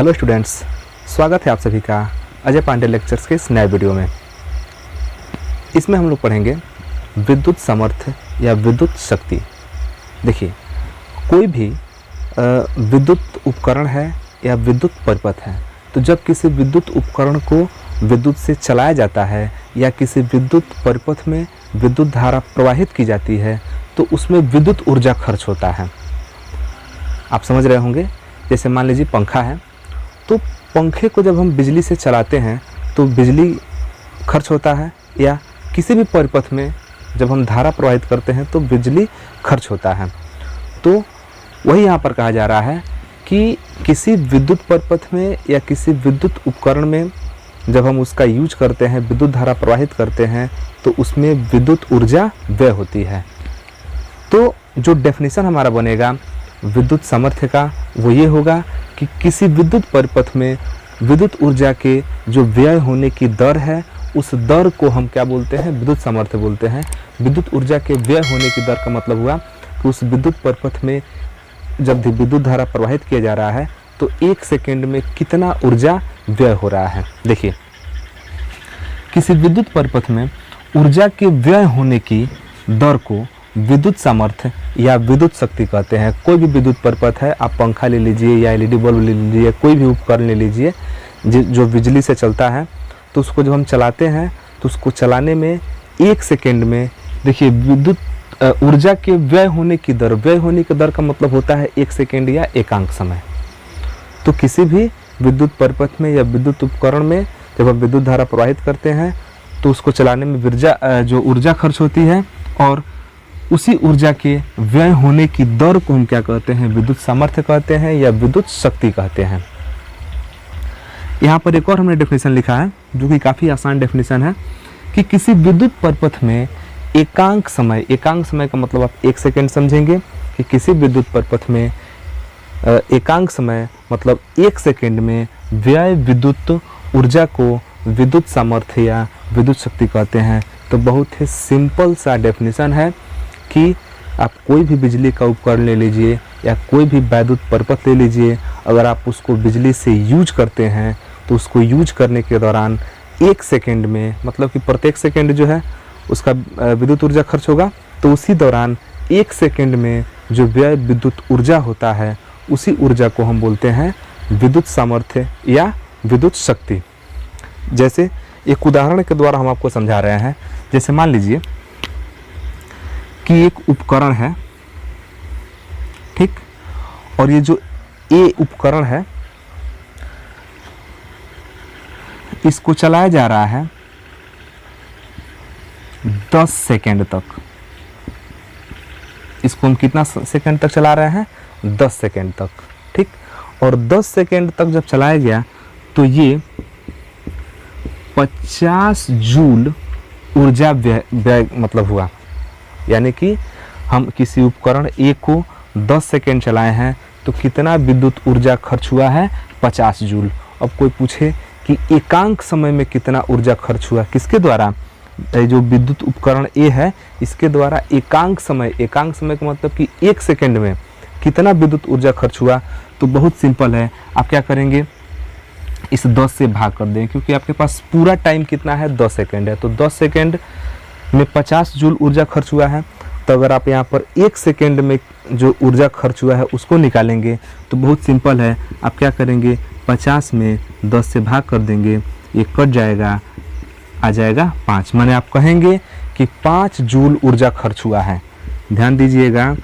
Hello students, स्वागत है आप सभी का अजय पांडे लेक्चर्स के इस नए वीडियो में। इसमें हम लोग पढ़ेंगे विद्युत सामर्थ्य या विद्युत शक्ति। देखिए, कोई भी विद्युत उपकरण है या विद्युत परिपथ है, तो जब किसी विद्युत उपकरण को विद्युत से चलाया जाता है या किसी विद्युत परिपथ में विद्युत धारा प्रवाहित की जाती है तो उसमें विद्युत ऊर्जा खर्च होता है। आप समझ रहे होंगे। जैसे मान लीजिए पंखा है, तो पंखे को जब हम बिजली से चलाते हैं तो बिजली खर्च होता है, या किसी भी परिपथ में जब हम धारा प्रवाहित करते हैं तो बिजली खर्च होता है। तो वही यहाँ पर कहा जा रहा है कि किसी विद्युत परिपथ में या किसी विद्युत उपकरण में जब हम उसका यूज करते हैं, विद्युत धारा प्रवाहित करते हैं, तो उसमें विद्युत ऊर्जा व्यय होती है। तो जो डेफिनेशन हमारा बनेगा विद्युत सामर्थ्य का वो ये होगा कि किसी विद्युत परिपथ में विद्युत ऊर्जा के जो व्यय होने की दर है, उस दर को हम क्या बोलते हैं? विद्युत सामर्थ्य बोलते हैं। विद्युत ऊर्जा के व्यय होने की दर का मतलब हुआ कि उस विद्युत परिपथ में जब भी विद्युत धारा प्रवाहित किया जा रहा है तो 1 सेकेंड में कितना ऊर्जा व्यय हो रहा है। देखिए, किसी विद्युत परिपथ में ऊर्जा के व्यय होने की दर को विद्युत सामर्थ्य या विद्युत शक्ति कहते हैं। कोई भी विद्युत परिपथ है, आप पंखा ले लीजिए या एलईडी बल्ब ले लीजिए, कोई भी उपकरण ले लीजिए जो बिजली से चलता है, तो उसको जब हम चलाते हैं तो उसको चलाने में 1 सेकेंड में, देखिए, विद्युत ऊर्जा के व्यय होने की दर, व्यय होने की दर का मतलब होता है 1 सेकेंड या एकांक समय। तो किसी भी विद्युत परिपथ में या विद्युत उपकरण में जब हम विद्युत धारा प्रवाहित करते हैं तो उसको चलाने में जो ऊर्जा खर्च होती है, और उसी ऊर्जा के व्यय होने की दर को हम क्या कहते हैं? विद्युत सामर्थ्य कहते हैं या विद्युत शक्ति कहते हैं। यहाँ पर एक और हमने डेफिनेशन लिखा है जो कि काफ़ी आसान डेफिनेशन है कि किसी विद्युत परिपथ में एकांक समय का मतलब आप 1 सेकेंड समझेंगे कि किसी विद्युत परिपथ में एकांक समय मतलब 1 सेकेंड में व्यय विद्युत ऊर्जा को विद्युत सामर्थ्य या विद्युत शक्ति कहते हैं। तो बहुत ही सिंपल सा डेफिनेशन है कि आप कोई भी बिजली का उपकरण ले लीजिए या कोई भी विद्युत परिपथ ले लीजिए, अगर आप उसको बिजली से यूज करते हैं तो उसको यूज करने के दौरान 1 सेकेंड में, मतलब कि प्रत्येक सेकेंड जो है उसका विद्युत ऊर्जा खर्च होगा, तो उसी दौरान 1 सेकेंड में जो व्यय विद्युत ऊर्जा होता है उसी ऊर्जा को हम बोलते हैं विद्युत सामर्थ्य या विद्युत शक्ति। जैसे एक उदाहरण के द्वारा हम आपको समझा रहे हैं। जैसे मान लीजिए कि एक उपकरण है, ठीक, और ये जो ए उपकरण है इसको चलाया जा रहा है 10 सेकेंड तक। इसको हम कितना सेकेंड तक चला रहे हैं? 10 सेकेंड तक, ठीक। और 10 सेकेंड तक जब चलाया गया तो ये 50 जूल ऊर्जा व्यय मतलब हुआ। यानी कि हम किसी उपकरण ए को 10 सेकेंड चलाए हैं तो कितना विद्युत ऊर्जा खर्च हुआ है? 50 जूल। अब कोई पूछे कि एकांक समय में कितना ऊर्जा खर्च हुआ, किसके द्वारा? जो विद्युत उपकरण ए है इसके द्वारा एकांक समय का मतलब कि 1 सेकेंड में कितना विद्युत ऊर्जा खर्च हुआ। तो बहुत सिंपल है, आप क्या करेंगे? इस 10 से भाग कर दें, क्योंकि आपके पास पूरा टाइम कितना है? 10 सेकेंड है। तो 10 सेकेंड में 50 जूल ऊर्जा खर्च हुआ है। तो अगर आप यहाँ पर 1 सेकेंड में जो ऊर्जा खर्च हुआ है उसको निकालेंगे तो बहुत सिंपल है, आप क्या करेंगे? 50 में 10 से भाग कर देंगे, ये कट जाएगा, आ जाएगा 5। माने आप कहेंगे कि 5 जूल ऊर्जा खर्च हुआ है। ध्यान दीजिएगा,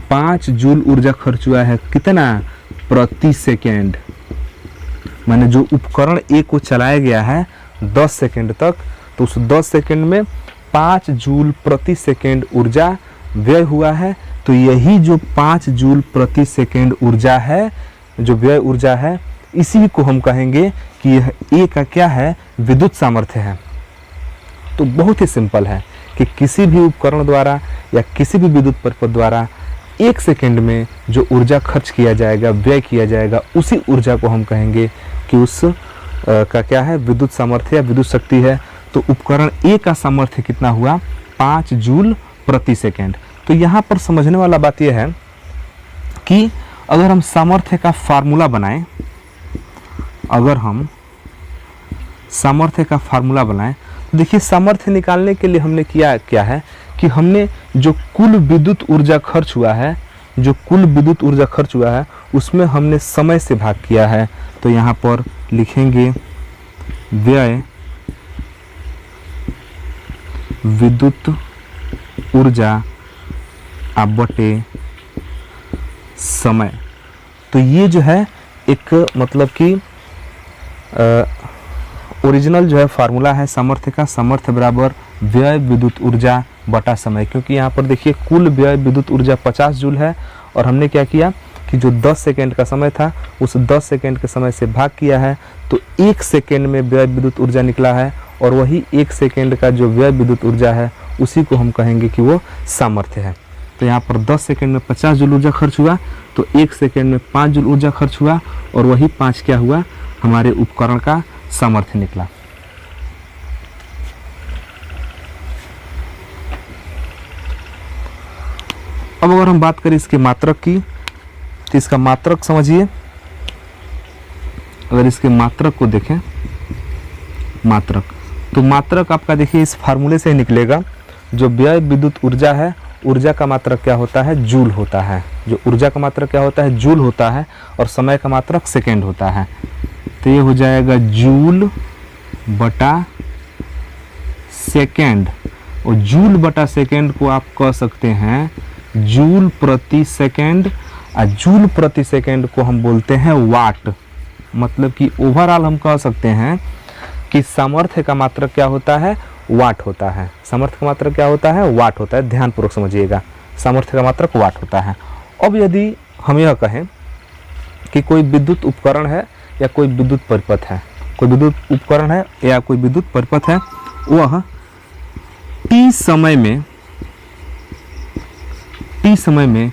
5 जूल ऊर्जा खर्च हुआ है कितना? प्रति सेकेंड। माने जो उपकरण ए को चलाया गया है 10 सेकेंड तक, तो उस 10 सेकेंड में 5 जूल प्रति सेकेंड ऊर्जा व्यय हुआ है। तो यही जो 5 जूल प्रति सेकेंड ऊर्जा है, जो व्यय ऊर्जा है, इसी को हम कहेंगे कि यह ए का क्या है? विद्युत सामर्थ्य है। तो बहुत ही सिंपल है कि किसी भी उपकरण द्वारा या किसी भी विद्युत परिपथ द्वारा 1 सेकेंड में जो ऊर्जा खर्च किया जाएगा, व्यय किया जाएगा, उसी ऊर्जा को हम कहेंगे कि उस का क्या है? विद्युत सामर्थ्य या विद्युत शक्ति है। तो उपकरण ए का सामर्थ्य कितना हुआ? 5 जूल प्रति सेकेंड। तो यहाँ पर समझने वाला बात यह है कि अगर हम सामर्थ्य का फार्मूला बनाएं अगर हम सामर्थ्य का फार्मूला बनाएं तो देखिए सामर्थ्य निकालने के लिए हमने किया क्या है कि हमने जो कुल विद्युत ऊर्जा खर्च हुआ है, जो कुल विद्युत ऊर्जा खर्च हुआ है उसमें हमने समय से भाग किया है। तो यहाँ पर लिखेंगे व्यय विद्युत ऊर्जा बटे समय। तो ये जो है एक मतलब कि ओरिजिनल जो है फार्मूला है सामर्थ्य का, सामर्थ्य बराबर व्यय विद्युत ऊर्जा बटा समय। क्योंकि यहाँ पर देखिए कुल व्यय विद्युत ऊर्जा 50 जूल है और हमने क्या किया कि जो 10 सेकेंड का समय था उस 10 सेकेंड के समय से भाग किया है, तो 1 सेकेंड में व्यय विद्युत ऊर्जा निकला है और वही 1 सेकेंड का जो व्यय विद्युत ऊर्जा है उसी को हम कहेंगे कि वो सामर्थ्य है। तो यहाँ पर 10 सेकेंड में 50 जूल ऊर्जा खर्च हुआ, तो 1 सेकेंड में 5 जूल ऊर्जा खर्च हुआ और वही 5 क्या हुआ, हमारे उपकरण का सामर्थ्य निकला। अब अगर हम बात करें इसके मात्रक की, तो इसका मात्रक समझिए। अगर इसके मात्रक को देखें, मात्रक, तो मात्रक आपका देखिए इस फार्मूले से ही निकलेगा। जो व्यय विद्युत ऊर्जा है, ऊर्जा का मात्रक क्या होता है, जूल होता है। जो ऊर्जा का मात्रक क्या होता है, जूल होता है और समय का मात्रक सेकेंड होता है। तो ये हो जाएगा जूल बटा सेकेंड, और जूल बटा सेकेंड को आप कह सकते हैं जूल प्रति सेकेंड, और जूल प्रति सेकेंड को हम बोलते हैं वाट। मतलब कि ओवरऑल हम कह सकते हैं कि सामर्थ्य का मात्रक क्या होता है, वाट होता है। सामर्थ्य का मात्रक क्या होता है, वाट होता है। ध्यानपूर्वक समझिएगा, सामर्थ्य का मात्रक वाट होता है। अब यदि हम यह कहें कि कोई विद्युत उपकरण है या कोई विद्युत परिपथ है, कोई विद्युत उपकरण है या कोई विद्युत परिपथ है, वह टी समय में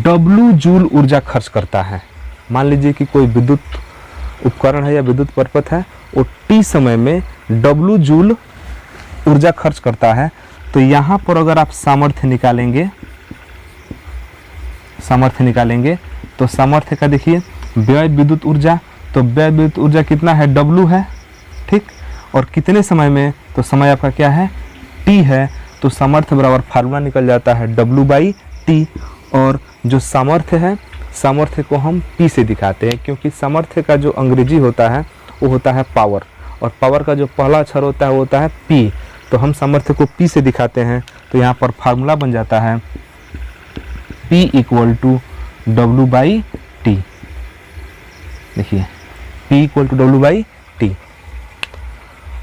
W जूल ऊर्जा खर्च करता है। मान लीजिए कि कोई विद्युत उपकरण है या विद्युत परिपथ है, वो टी समय में W जूल ऊर्जा खर्च करता है। तो यहाँ पर अगर आप सामर्थ्य निकालेंगे तो सामर्थ्य का देखिए व्यय विद्युत ऊर्जा, तो व्यय विद्युत ऊर्जा कितना है, W है, ठीक। और कितने समय में, तो समय आपका क्या है, T है। तो सामर्थ्य बराबर फार्मूला निकल जाता है W/T। और जो सामर्थ्य है, सामर्थ्य को हम P से दिखाते हैं, क्योंकि सामर्थ्य का जो अंग्रेजी होता है वो होता है पावर, और पावर का जो पहला अक्षर होता है वो होता है P। तो हम सामर्थ्य को P से दिखाते हैं। तो यहाँ पर फार्मूला बन जाता है P = W/T। देखिए P = W/T,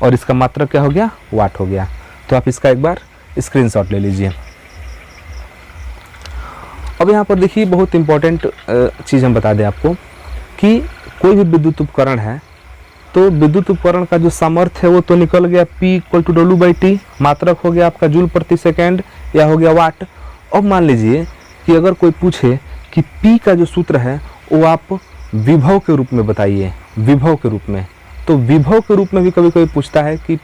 और इसका मात्रक क्या हो गया, वाट हो गया। तो आप इसका एक बार स्क्रीनशॉट ले लीजिए। अब यहाँ पर देखिए बहुत इंपॉर्टेंट चीज़ हम बता दें आपको कि कोई भी विद्युत उपकरण है, तो विद्युत उपकरण का जो सामर्थ्य है वो तो निकल गया, P = W/T। मात्रक हो गया आपका जूल प्रति सेकेंड या हो गया वाट। अब मान लीजिए कि अगर कोई पूछे कि P का जो सूत्र है वो आप विभव के रूप में बताइए, विभव के रूप में। तो विभव के रूप में भी कभी कभी पूछता है कि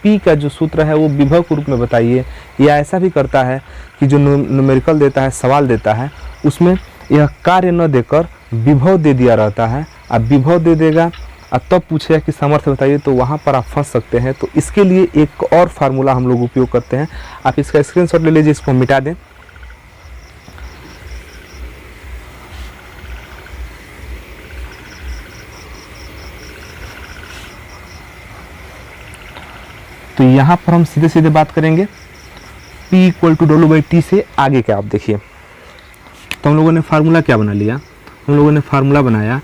P का जो सूत्र है वो विभव के रूप में बताइए, या ऐसा भी करता है कि जो न्यूमेरिकल देता है, सवाल देता है, उसमें यह कार्य न देकर विभव दे दिया रहता है। अब विभव दे देगा और तब पूछेगा कि सामर्थ्य बताइए, तो वहाँ पर आप फंस सकते हैं। तो इसके लिए एक और फार्मूला हम लोग उपयोग करते हैं। आप इसका स्क्रीनशॉट ले लीजिए, इसको मिटा दें। तो यहाँ पर हम सीधे सीधे बात करेंगे P = W/T से आगे क्या। आप देखिए, तो हम लोगों ने फार्मूला क्या बना लिया, हम लोगों ने फार्मूला बनाया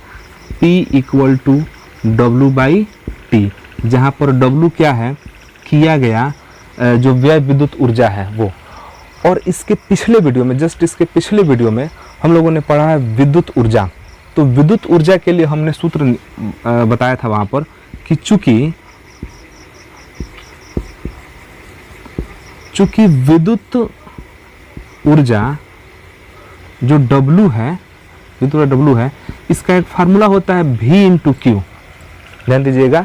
P = W/T, जहाँ पर W क्या है, किया गया जो व्यय विद्युत ऊर्जा है वो। और इसके पिछले वीडियो में, जस्ट इसके पिछले वीडियो में हम लोगों ने पढ़ा है विद्युत ऊर्जा। तो विद्युत ऊर्जा के लिए हमने सूत्र बताया था वहाँ पर कि चूंकि विद्युत ऊर्जा जो W है, विद्युत ऊर्जा W है, इसका एक फार्मूला होता है V/Q। ध्यान दीजिएगा,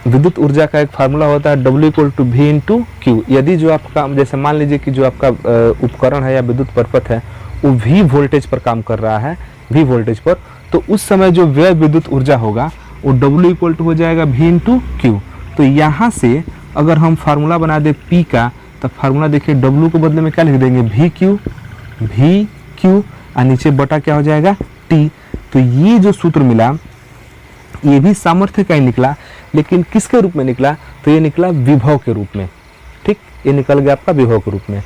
विद्युत ऊर्जा का एक फार्मूला होता है W = V/Q। यदि जो आपका, जैसे मान लीजिए कि जो आपका उपकरण है या विद्युत परिपथ है वो V वोल्टेज पर काम कर रहा है, V वोल्टेज पर, तो उस समय जो व्यय विद्युत ऊर्जा होगा वो W इक्वल टू हो जाएगा V इंटू क्यू। तो यहाँ से अगर हम फार्मूला बना दें P का, तो फार्मूला देखिए W के बदले में क्या लिख देंगे, V क्यू और नीचे बटा क्या हो जाएगा T। तो ये जो सूत्र मिला ये भी सामर्थ्य का ही निकला, लेकिन किसके रूप में निकला, तो ये निकला विभव के रूप में। ठीक, ये निकल गया आपका विभव के रूप में।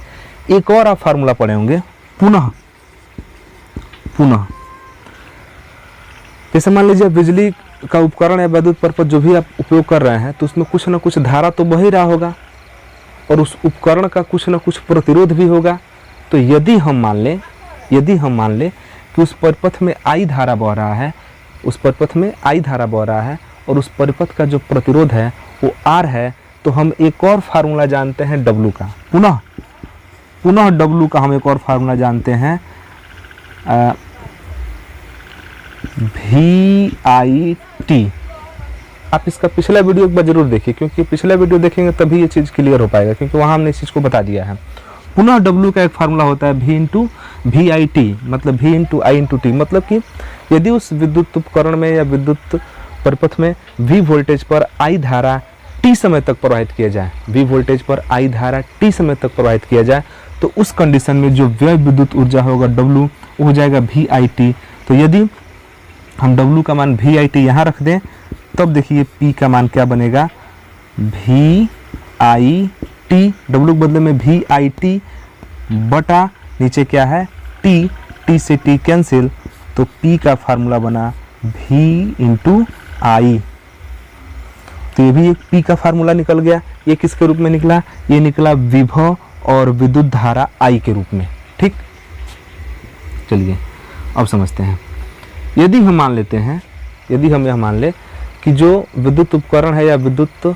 एक और आप फार्मूला पढ़े होंगे पुनः। जैसे मान लीजिए बिजली का उपकरण या विद्युत परपथ जो भी आप उपयोग कर रहे हैं, तो उसमें कुछ ना कुछ धारा तो बह ही रहा होगा और उस उपकरण का कुछ ना कुछ प्रतिरोध भी होगा। तो यदि हम मान लें कि उस परिपथ में I धारा बह रहा है, और उस परिपथ का जो प्रतिरोध है वो R है, तो हम एक और फार्मूला जानते हैं W का। पुनः W का हम एक और फार्मूला जानते हैं VIT। आप इसका पिछला वीडियो एक बार जरूर देखिए, क्योंकि पिछला वीडियो देखेंगे तभी ये चीज़ क्लियर हो पाएगा, क्योंकि वहाँ हमने इस चीज़ को बता दिया है। पुनः W का एक फार्मूला होता है V इंटू VIT, मतलब V into I into T। मतलब कि यदि उस विद्युत उपकरण में या विद्युत परिपथ में V वोल्टेज पर I धारा T समय तक प्रवाहित किया जाए, तो उस कंडीशन में जो व्यय विद्युत ऊर्जा होगा W वो हो जाएगा VIT। तो यदि हम W का मान VIT यहाँ रख दें, तब देखिए P का मान क्या बनेगा, VIT। W के बदले में VIT बटा नीचे क्या है T से T कैंसिल, तो P का फार्मूला बना V इंटू I। तो ये भी एक P का फार्मूला निकल गया। ये किसके रूप में निकला, ये निकला विभव और विद्युत धारा I के रूप में। ठीक, चलिए अब समझते हैं। यदि हम यह मान ले कि जो विद्युत उपकरण है या विद्युत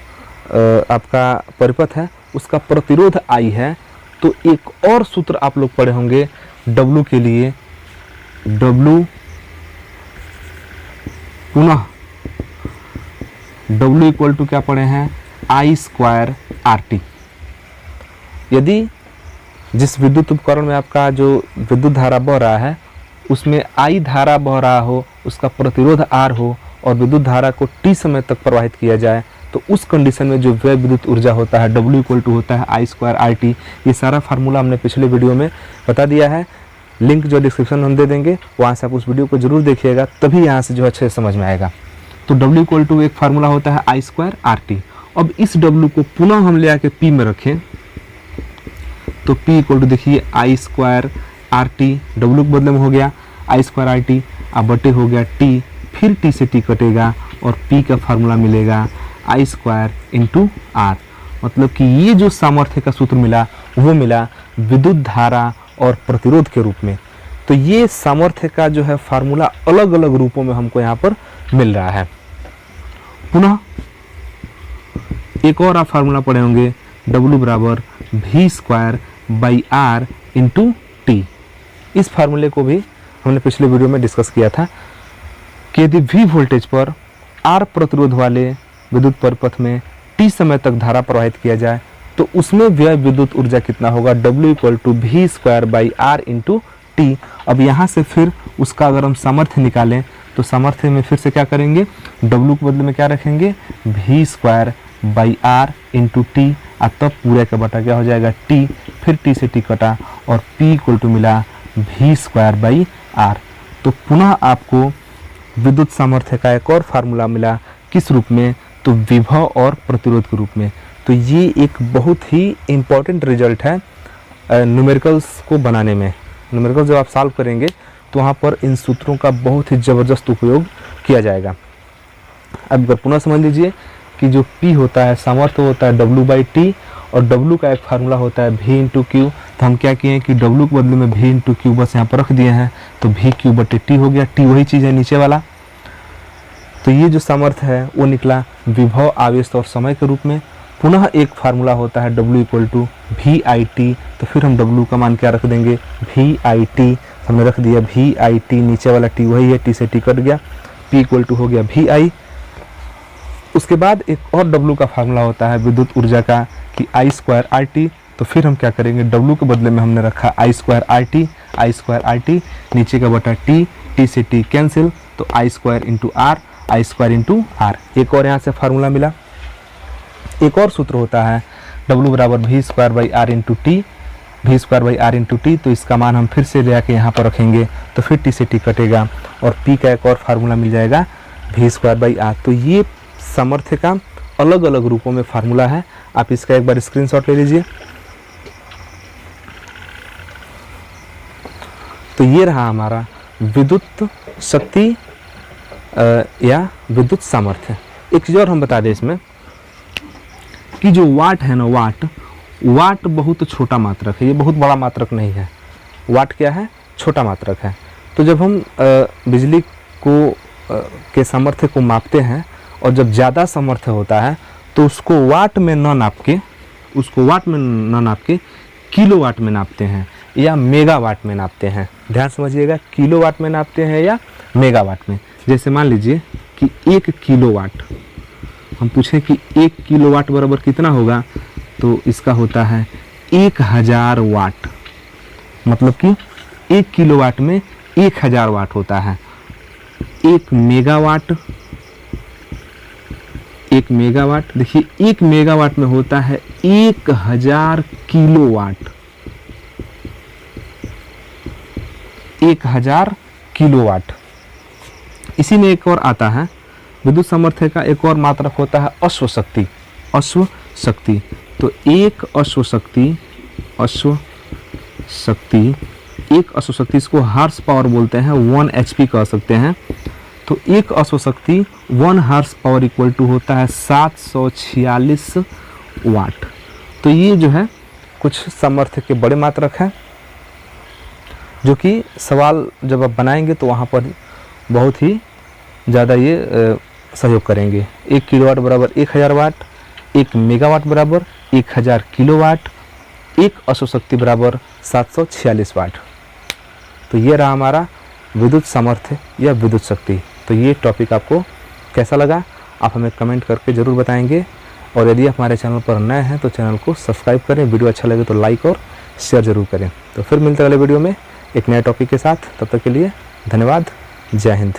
आपका परिपथ है उसका प्रतिरोध I है, तो एक और सूत्र आप लोग पढ़े होंगे W के लिए, W पुनः W इक्वल टू क्या पढ़े हैं, I स्क्वायर RT। यदि जिस विद्युत उपकरण में आपका जो विद्युत धारा बह रहा है उसमें I धारा बह रहा हो, उसका प्रतिरोध R हो और विद्युत धारा को T समय तक प्रवाहित किया जाए, तो उस कंडीशन में जो व्यय विद्युत ऊर्जा होता है W इक्वल टू होता है I स्क्वायर RT। ये सारा फार्मूला हमने पिछले वीडियो में बता दिया है, लिंक जो डिस्क्रिप्शन में हम दे देंगे, वहाँ से आप उस वीडियो को जरूर देखिएगा, तभी यहाँ से जो अच्छे से समझ में आएगा। तो W इक्वल टू एक फार्मूला होता है I स्क्वायर RT। अब इस W को पुनः हम ले आके P में रखें, तो P इक्वल टू देखिए I स्क्वायर RT, W के बदले में हो गया I स्क्वायर RT, अब बटे हो गया T, फिर T से T कटेगा और P का फार्मूला मिलेगा I स्क्वायर इंटू R। मतलब कि ये जो सामर्थ्य का सूत्र मिला वो मिला विद्युत धारा और प्रतिरोध के रूप में। तो ये सामर्थ्य का जो है फार्मूला अलग अलग रूपों में हमको यहाँ पर मिल रहा है। पुनः एक और आप फार्मूला पढ़े होंगे, W बराबर V square by R into T। इस फार्मूले को भी हमने पिछले वीडियो में डिस्कस किया था कि यदि V वोल्टेज पर R प्रतिरोध वाले विद्युत परिपथ में T समय तक धारा प्रवाहित किया जाए, तो उसमें व्यय विद्युत ऊर्जा कितना होगा, W equal to V square by R into T। अब यहाँ से फिर उसका अगर हम सामर्थ्य निकालें, तो सामर्थ्य में फिर से क्या करेंगे, W के बदले में क्या रखेंगे, V square by R into T, और तब पूरे का बटा क्या हो जाएगा T, फिर T से T कटा और P इक्वल टू मिला V स्क्वायर बाई R। तो पुनः आपको विद्युत सामर्थ्य का एक और फार्मूला मिला, किस रूप में, तो विभव और प्रतिरोध के रूप में। तो ये एक बहुत ही इम्पॉर्टेंट रिजल्ट है न्यूमेरिकल्स को बनाने में। न्यूमेरिकल्स जब आप सॉल्व करेंगे तो वहाँ पर इन सूत्रों का बहुत ही ज़बरदस्त उपयोग किया जाएगा। अब अगर पुनः समझ लीजिए कि जो P होता है सामर्थ्य होता है W बाई T, और W का एक फार्मूला होता है V इंटू क्यू। तो हम क्या किए कि W के बदले में V इंटू क्यू बस यहाँ पर रख दिए हैं, तो V क्यू बटे T हो गया। T वही चीज़ है नीचे वाला। तो ये जो सामर्थ्य है वो निकला विभव, आवेश और समय के रूप में। पुनः एक फार्मूला होता है W इक्वल टू VIT। तो फिर हम W का मान क्या रख देंगे, VIT। हमने रख दिया VIT, नीचे वाला T वही है, T से T कट गया, P इक्वल टू हो गया VI। उसके बाद एक और W का फार्मूला होता है विद्युत ऊर्जा का कि I स्क्वायर RT। तो फिर हम क्या करेंगे, W के बदले में हमने रखा I स्क्वायर RT, नीचे का बटा T, टी से टी कैंसिल, तो I square into R, I square into R. एक और यहाँ से फार्मूला मिला। एक और सूत्र होता है W बराबर V square by R into T, V square by R into T. तो इसका मान हम फिर से ले आके यहाँ पर रखेंगे, तो फिर टी से टी कटेगा और पी का एक और फार्मूला मिल जाएगा वी स्क्वायर बाई आर। तो ये सामर्थ्य का अलग अलग रूपों में फार्मूला है। आप इसका एक बार स्क्रीनशॉट ले लीजिए। तो ये रहा हमारा विद्युत शक्ति या विद्युत सामर्थ्य। एक चीज़ और हम बता दें इसमें कि जो वाट है ना, वाट बहुत छोटा मात्रक है, ये बहुत बड़ा मात्रक नहीं है। वाट क्या है? छोटा मात्रक है। तो जब हम बिजली को के सामर्थ्य को मापते हैं और जब ज़्यादा सामर्थ्य होता है तो उसको वाट में न नाप के किलोवाट में नापते हैं या मेगावाट में नापते हैं। ध्यान समझिएगा, किलोवाट में नापते हैं या मेगावाट में। जैसे मान लीजिए कि 1 किलोवाट, हम पूछें कि 1 किलोवाट बराबर कितना होगा, तो इसका होता है 1000 वाट। मतलब कि 1 किलोवाट में 1000 वाट होता है। 1 मेगावाट, देखिए 1 मेगावाट में होता है 1000 किलोवाट। 1000 किलोवाट। इसी में एक और आता है विद्युत सामर्थ्य का एक और मात्रक होता है अश्व शक्ति। तो एक अश्व शक्ति इसको हॉर्स पावर बोलते हैं, 1 HP कह सकते हैं। तो एक अश्व शक्ति 1 हॉर्स पावर इक्वल टू होता है 746 वाट। तो ये जो है कुछ सामर्थ्य के बड़े मात्रक हैं, जो कि सवाल जब आप बनाएंगे तो वहाँ पर बहुत ही ज़्यादा ये सहयोग करेंगे। 1 किलोवाट बराबर 1000 वाट, 1 मेगावाट बराबर 1000 किलोवाट, एक अश्व शक्ति बराबर 746 वाट। तो ये रहा हमारा विद्युत सामर्थ्य या विद्युत शक्ति। तो ये टॉपिक आपको कैसा लगा आप हमें कमेंट करके ज़रूर बताएंगे। और यदि आप हमारे चैनल पर नए हैं तो चैनल को सब्सक्राइब करें, वीडियो अच्छा लगे तो लाइक और शेयर ज़रूर करें। तो फिर मिलते हैं अगले वीडियो में एक नए टॉपिक के साथ। तब तक के लिए धन्यवाद। जय हिंद।